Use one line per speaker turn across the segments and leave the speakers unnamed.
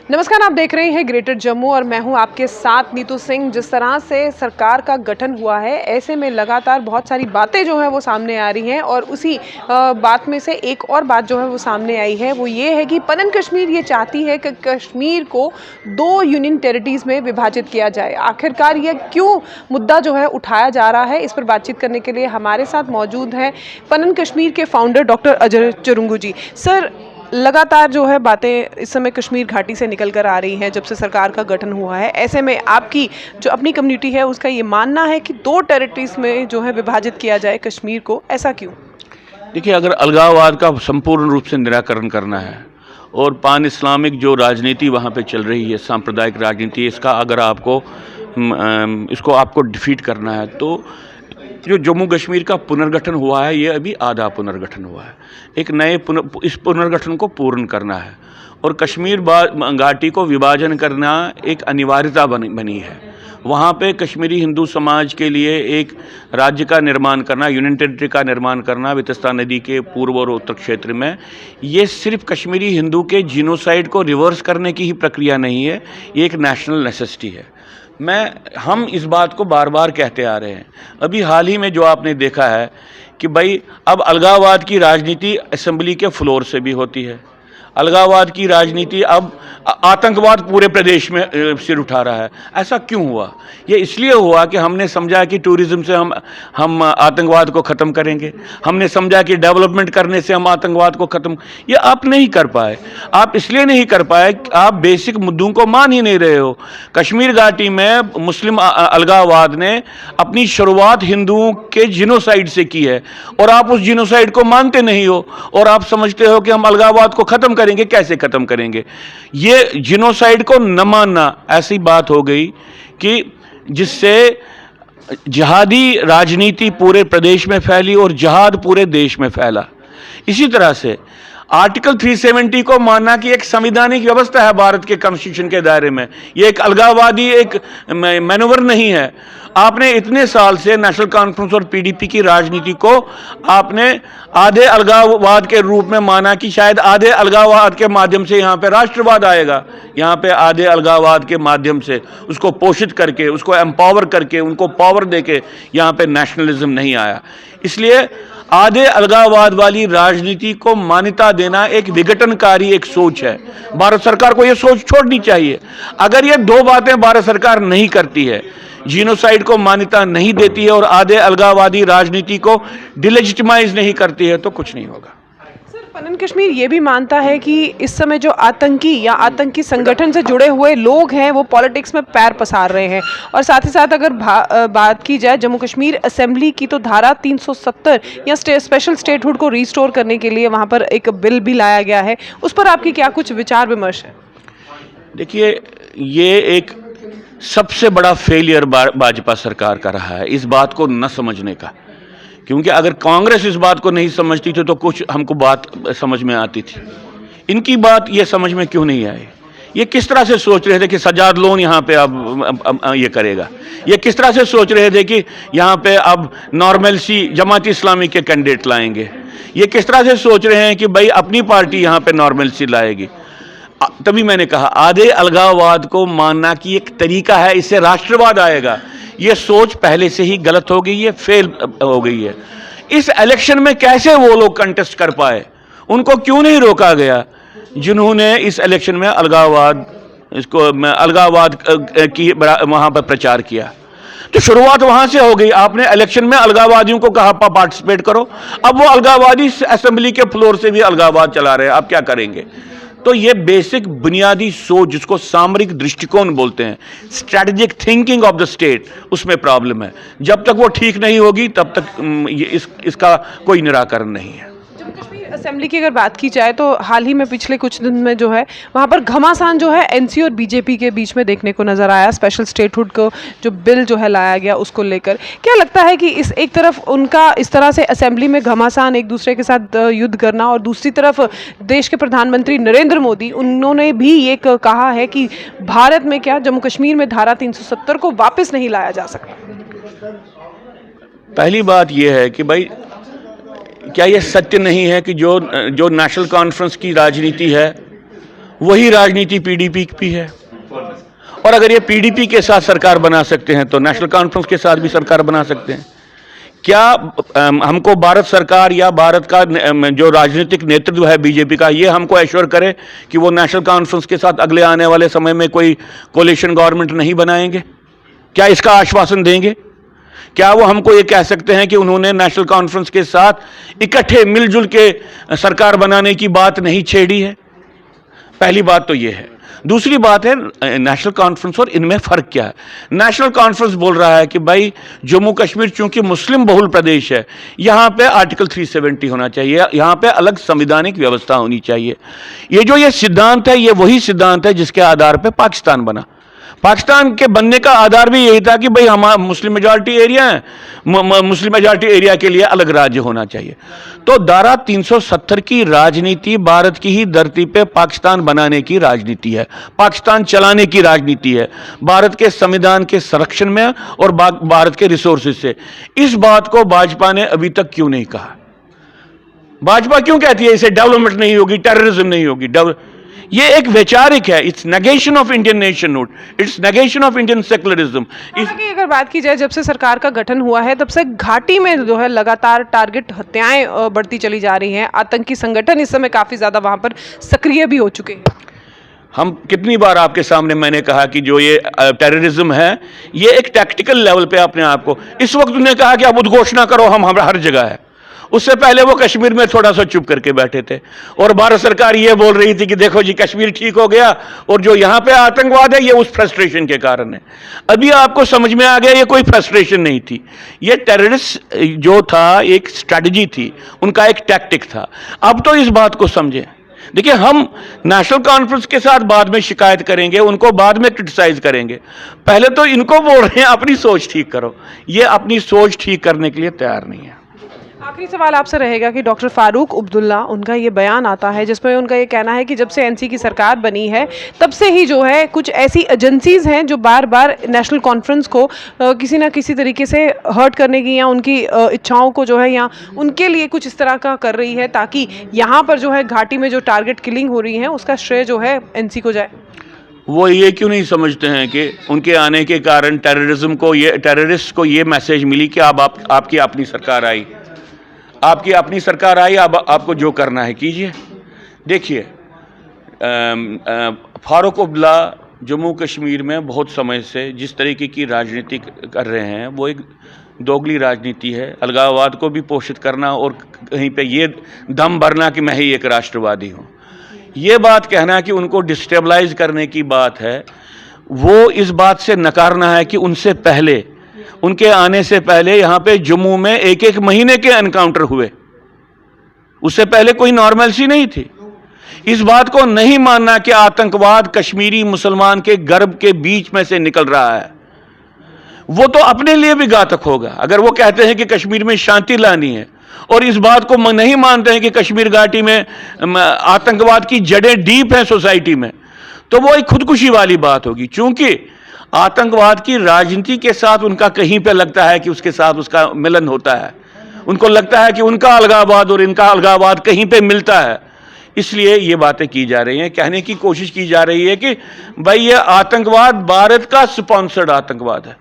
नमस्कार, आप देख रहे हैं ग्रेटर जम्मू और मैं हूं आपके साथ नीतू सिंह। जिस तरह से सरकार का गठन हुआ है, ऐसे में लगातार बहुत सारी बातें जो है वो सामने आ रही हैं और उसी बात में से एक और बात जो है वो सामने आई है, वो ये है कि पनन कश्मीर ये चाहती है कि कश्मीर को 2 यूनियन टेरिटरीज में विभाजित किया जाए। आखिरकार ये क्यों मुद्दा जो है उठाया जा रहा है, इस पर बातचीत करने के लिए हमारे साथ मौजूद हैं पनन कश्मीर के फाउंडर डॉक्टर अजय चुरुंगू जी। सर, लगातार जो है बातें इस समय कश्मीर घाटी से निकल कर आ रही हैं जब से सरकार का गठन हुआ है। ऐसे में आपकी जो अपनी कम्युनिटी है उसका ये मानना है कि 2 टेरिटरीज में जो है विभाजित किया जाए कश्मीर को, ऐसा क्यों?
देखिए, अगर अलगाववाद का संपूर्ण रूप से निराकरण करना है और पान इस्लामिक जो राजनीति वहाँ पे चल रही है, सांप्रदायिक राजनीति, इसका अगर आपको डिफीट करना है, तो जो जम्मू कश्मीर का पुनर्गठन हुआ है, ये अभी आधा पुनर्गठन हुआ है। एक नए इस पुनर्गठन को पूर्ण करना है और कश्मीर घाटी को विभाजन करना एक अनिवार्यता बनी है। वहाँ पे कश्मीरी हिंदू समाज के लिए एक राज्य का निर्माण करना, यूनियन टेरिटरी का निर्माण करना वितस्ता नदी के पूर्व और उत्तर क्षेत्र में, ये सिर्फ कश्मीरी हिंदू के जीनोसाइड को रिवर्स करने की ही प्रक्रिया नहीं है, ये एक नेशनल नेसेसिटी है। हम इस बात को बार बार कहते आ रहे हैं। अभी हाल ही में जो आपने देखा है कि भाई अब अलगाववाद की राजनीति असेंबली के फ्लोर से भी होती है। अलगाववाद की राजनीति अब आतंकवाद पूरे प्रदेश में सिर उठा रहा है। ऐसा क्यों हुआ? ये इसलिए हुआ कि हमने समझा कि टूरिज्म से हम आतंकवाद को ख़त्म करेंगे। हमने समझा कि डेवलपमेंट करने से हम आतंकवाद को ख़त्म, ये आप नहीं कर पाए। आप इसलिए नहीं कर पाए कि आप बेसिक मुद्दों को मान ही नहीं रहे हो। कश्मीर घाटी में मुस्लिम अलगाववाद ने अपनी शुरुआत हिंदुओं के जिनोसाइड से की है और आप उस जिनोसाइड को मानते नहीं हो और आप समझते हो कि हम अलगाववाद को ख़त्म करेंगे। कैसे ख़त्म करेंगे? ये जिनोसाइड को न मानना ऐसी बात हो गई कि जिससे जिहादी राजनीति पूरे प्रदेश में फैली और जिहाद पूरे देश में फैला। इसी तरह से आर्टिकल 370 को मानना कि एक संवैधानिक व्यवस्था है भारत के कॉन्स्टिट्यूशन के दायरे में, ये एक अलगाववादी एक मैनूवर नहीं है। आपने इतने साल से नेशनल कॉन्फ्रेंस और पीडीपी की राजनीति को आपने आधे अलगाववाद के रूप में माना कि शायद आधे अलगाववाद के माध्यम से यहाँ पे राष्ट्रवाद आएगा। यहाँ पे आधे अलगाववाद के माध्यम से उसको पोषित करके, उसको एम्पावर करके, उनको पावर देके यहाँ पे नेशनलिज्म नहीं आया। इसलिए आधे अलगाववाद वाली राजनीति को मान्यता देना एक विघटनकारी एक सोच है। भारत सरकार को यह सोच छोड़नी चाहिए। अगर ये 2 बातें भारत सरकार नहीं करती है, जीनोसाइड को मान्यता नहीं देती है और आधे अलगाववादी राजनीति को डिलेजिटिमाइज नहीं करती है, तो कुछ नहीं होगा।
पनन कश्मीर ये भी मानता है कि इस समय जो आतंकी या आतंकी संगठन से जुड़े हुए लोग हैं वो पॉलिटिक्स में पैर पसार रहे हैं और साथ ही साथ अगर बात की जाए जम्मू कश्मीर असेंबली की, तो धारा 370 या स्पेशल स्टेटहुड को रिस्टोर करने के लिए वहाँ पर एक बिल भी लाया गया है। उस पर आपकी क्या कुछ विचार विमर्श है?
देखिए, ये एक सबसे बड़ा फेलियर भाजपा सरकार का रहा है, इस बात को न समझने का। क्योंकि अगर कांग्रेस इस बात को नहीं समझती थी तो कुछ हमको बात समझ में आती थी। इनकी बात ये समझ में क्यों नहीं आई? ये किस तरह से सोच रहे थे कि सजाद लोन यहाँ पे अब ये करेगा? ये किस तरह से सोच रहे थे कि यहाँ पे अब नॉर्मलसी जमात इस्लामी के कैंडिडेट लाएंगे? ये किस तरह से सोच रहे हैं कि भाई अपनी पार्टी यहाँ पे नॉर्मलसी लाएगी? तभी मैंने कहा आधे अलगाववाद को मानना कि एक तरीका है, इससे राष्ट्रवाद आएगा। ये सोच पहले से ही गलत हो गई है, फेल हो गई है। इस इलेक्शन में कैसे वो लोग कंटेस्ट कर पाए? उनको क्यों नहीं रोका गया जिन्होंने इस इलेक्शन में अलगाववाद की वहां पर प्रचार किया? तो शुरुआत वहां से हो गई। आपने इलेक्शन में अलगाववादियों को कहा पार्टिसिपेट करो, अब वो अलगाववादी असेंबली के फ्लोर से भी अलगाववाद चला रहे हैं। आप क्या करेंगे? तो ये बेसिक बुनियादी सोच, जिसको सामरिक दृष्टिकोण बोलते हैं, strategic thinking of the state, उसमें प्रॉब्लम है। जब तक वो ठीक नहीं होगी तब तक इसका कोई निराकरण नहीं है।
जम्मू कश्मीर असेंबली की अगर बात की जाए तो हाल ही में पिछले कुछ दिन में जो है वहाँ पर घमासान जो है एनसी और बीजेपी के बीच में देखने को नजर आया। स्पेशल स्टेटहुड को जो बिल जो है लाया गया उसको लेकर क्या लगता है कि इस एक तरफ उनका इस तरह से असेंबली में घमासान एक दूसरे के साथ युद्ध करना और दूसरी तरफ देश के प्रधानमंत्री नरेंद्र मोदी, उन्होंने भी ये कहा है कि भारत में क्या जम्मू कश्मीर में धारा 370 को वापस नहीं लाया जा सकता।
पहली बात यह है कि भाई क्या यह सत्य नहीं है कि जो नेशनल कॉन्फ्रेंस की राजनीति है वही राजनीति पीडीपी की है। और अगर ये पीडीपी के साथ सरकार बना सकते हैं तो नेशनल कॉन्फ्रेंस के साथ भी सरकार बना सकते हैं। क्या हमको भारत सरकार या भारत का जो राजनीतिक नेतृत्व है बीजेपी का, ये हमको एश्योर करे कि वो नेशनल कॉन्फ्रेंस के साथ अगले आने वाले समय में कोई कोलिशन गवर्नमेंट नहीं बनाएंगे? क्या इसका आश्वासन देंगे? क्या वो हमको ये कह सकते हैं कि उन्होंने नेशनल कॉन्फ्रेंस के साथ इकट्ठे मिलजुल के सरकार बनाने की बात नहीं छेड़ी है? पहली बात तो ये है। दूसरी बात है नेशनल कॉन्फ्रेंस और इनमें फ़र्क क्या है। नेशनल कॉन्फ्रेंस बोल रहा है कि भाई जम्मू कश्मीर चूंकि मुस्लिम बहुल प्रदेश है, यहाँ पे आर्टिकल 370 होना चाहिए, यहाँ पे अलग संविधानिक व्यवस्था होनी चाहिए। ये सिद्धांत है, ये वही सिद्धांत है जिसके आधार पे पाकिस्तान बना। पाकिस्तान के बनने का आधार भी यही था कि भाई हमारा मुस्लिम मेजॉरिटी एरिया है, मुस्लिम मेजॉरिटी एरिया के लिए अलग राज्य होना चाहिए। तो धारा 370 की राजनीति भारत की ही धरती पे पाकिस्तान बनाने की राजनीति है, पाकिस्तान चलाने की राजनीति है, भारत के संविधान के संरक्षण में और भारत के रिसोर्सेज से। इस बात को भाजपा ने अभी तक क्यों नहीं कहा? भाजपा क्यों कहती है इसे डेवलपमेंट नहीं होगी, टेररिज्म नहीं होगी? ये एक वैचारिक है, it's negation of Indian nationhood, it's negation of Indian secularism.
हालांकि अगर बात की जाए जब से सरकार का गठन हुआ है तब से घाटी में जो है लगातार टारगेट हत्याएं बढ़ती चली जा रही हैं। आतंकी संगठन इस समय काफी ज्यादा वहां पर सक्रिय भी हो चुके हैं।
हम कितनी बार आपके सामने मैंने कहा कि जो ये टेररिज्म है ये एक टैक्टिकल लेवल पे अपने आप को, इस वक्त उन्होंने कहा कि आप उद्घोषणा करो, हम हर जगह है। उससे पहले वो कश्मीर में थोड़ा सा चुप करके बैठे थे और भारत सरकार ये बोल रही थी कि देखो जी कश्मीर ठीक हो गया और जो यहां पे आतंकवाद है ये उस फ्रस्ट्रेशन के कारण है। अभी आपको समझ में आ गया ये कोई फ्रस्ट्रेशन नहीं थी, ये टेररिस्ट जो था एक स्ट्रैटेजी थी, उनका एक टैक्टिक था। अब तो इस बात को समझें। देखिए हम नेशनल कॉन्फ्रेंस के साथ बाद में शिकायत करेंगे, उनको बाद में क्रिटिसाइज करेंगे, पहले तो इनको बोल रहे हैं अपनी सोच ठीक करो। ये अपनी सोच ठीक करने के लिए तैयार नहीं है।
आखिरी सवाल आपसे रहेगा कि डॉक्टर फारूक अब्दुल्ला, उनका ये बयान आता है जिसमें उनका ये कहना है कि जब से एनसी की सरकार बनी है तब से ही जो है कुछ ऐसी एजेंसीज हैं जो बार बार नेशनल कॉन्फ्रेंस को किसी ना किसी तरीके से हर्ट करने की या उनकी इच्छाओं को जो है या उनके लिए कुछ इस तरह का कर रही है ताकि यहाँ पर जो है घाटी में जो टारगेट किलिंग हो रही है उसका श्रेय जो है एनसी को जाए।
वो ये क्यों नहीं समझते हैं कि उनके आने के कारण टेररिस्ट को ये मैसेज मिली कि अब आपकी अपनी सरकार आई, आपकी अपनी सरकार आई, अब आपको जो करना है कीजिए। देखिए फारूक अब्दुल्ला जम्मू कश्मीर में बहुत समय से जिस तरीके की राजनीति कर रहे हैं वो एक दोगली राजनीति है। अलगाववाद को भी पोषित करना और कहीं पे ये दम भरना कि मैं ही एक राष्ट्रवादी हूँ, ये बात कहना कि उनको डिस्टेबलाइज करने की बात है। वो इस बात से नकारना है कि उनसे पहले, उनके आने से पहले यहाँ पे जम्मू में एक महीने के एनकाउंटर हुए, उससे पहले कोई नॉर्मलसी नहीं थी। इस बात को नहीं मानना कि आतंकवाद कश्मीरी मुसलमान के गर्भ के बीच में से निकल रहा है, वो तो अपने लिए भी घातक होगा। अगर वो कहते हैं कि कश्मीर में शांति लानी है और इस बात को नहीं मानते हैं कि कश्मीर घाटी में आतंकवाद की जड़ें डीप हैं सोसाइटी में, तो वो एक खुदकुशी वाली बात होगी। चूंकि आतंकवाद की राजनीति के साथ उनका कहीं पे लगता है कि उसके साथ उसका मिलन होता है, उनको लगता है कि उनका अलगाववाद और इनका अलगाववाद कहीं पे मिलता है, इसलिए ये बातें की जा रही हैं। कहने की कोशिश की जा रही है कि भाई ये आतंकवाद भारत का स्पॉन्सर्ड आतंकवाद है।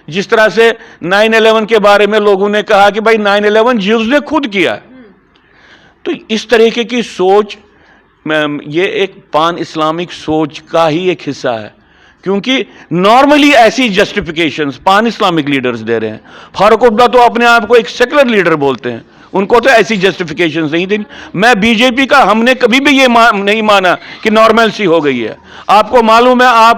जिस तरह से 9/11 के बारे में लोगों ने कहा कि भाई 9/11 ज्यूज ने खुद किया, तो इस तरीके की सोच ये एक पान इस्लामिक सोच का ही एक हिस्सा है, क्योंकि नॉर्मली ऐसी जस्टिफिकेशंस पान इस्लामिक लीडर्स दे रहे हैं। फारूक अब्दुल्ला तो अपने आप को एक सेकुलर लीडर बोलते हैं, उनको तो ऐसी जस्टिफिकेशंस नहीं देनी। मैं बीजेपी का, हमने कभी भी ये नहीं माना कि नॉर्मलसी हो गई है। आपको मालूम है,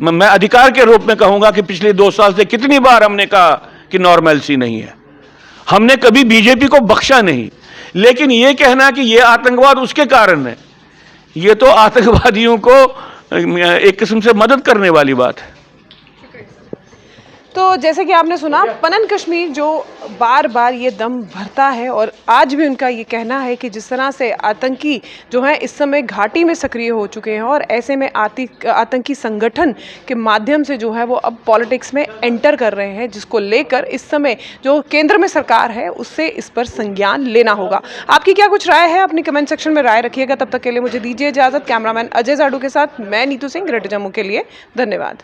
मैं अधिकार के रूप में कहूंगा कि पिछले 2 साल से कितनी बार हमने कहा कि नॉर्मलसी नहीं है, हमने कभी बीजेपी को बख्शा नहीं। लेकिन ये कहना कि ये आतंकवाद उसके कारण है, ये तो आतंकवादियों को एक किस्म से मदद करने वाली बात है।
तो जैसे कि आपने सुना, पनन कश्मीर जो बार बार ये दम भरता है और आज भी उनका ये कहना है कि जिस तरह से आतंकी जो है इस समय घाटी में सक्रिय हो चुके हैं और ऐसे में आतंकी संगठन के माध्यम से जो है वो अब पॉलिटिक्स में एंटर कर रहे हैं, जिसको लेकर इस समय जो केंद्र में सरकार है उससे इस पर संज्ञान लेना होगा। आपकी क्या कुछ राय है? अपनी कमेंट सेक्शन में राय रखिएगा। तब तक के लिए मुझे दीजिए इजाजत। कैमरामैन अजय जाडू के साथ मैं नीतू सिंह, ग्रेटर जम्मू के लिए। धन्यवाद।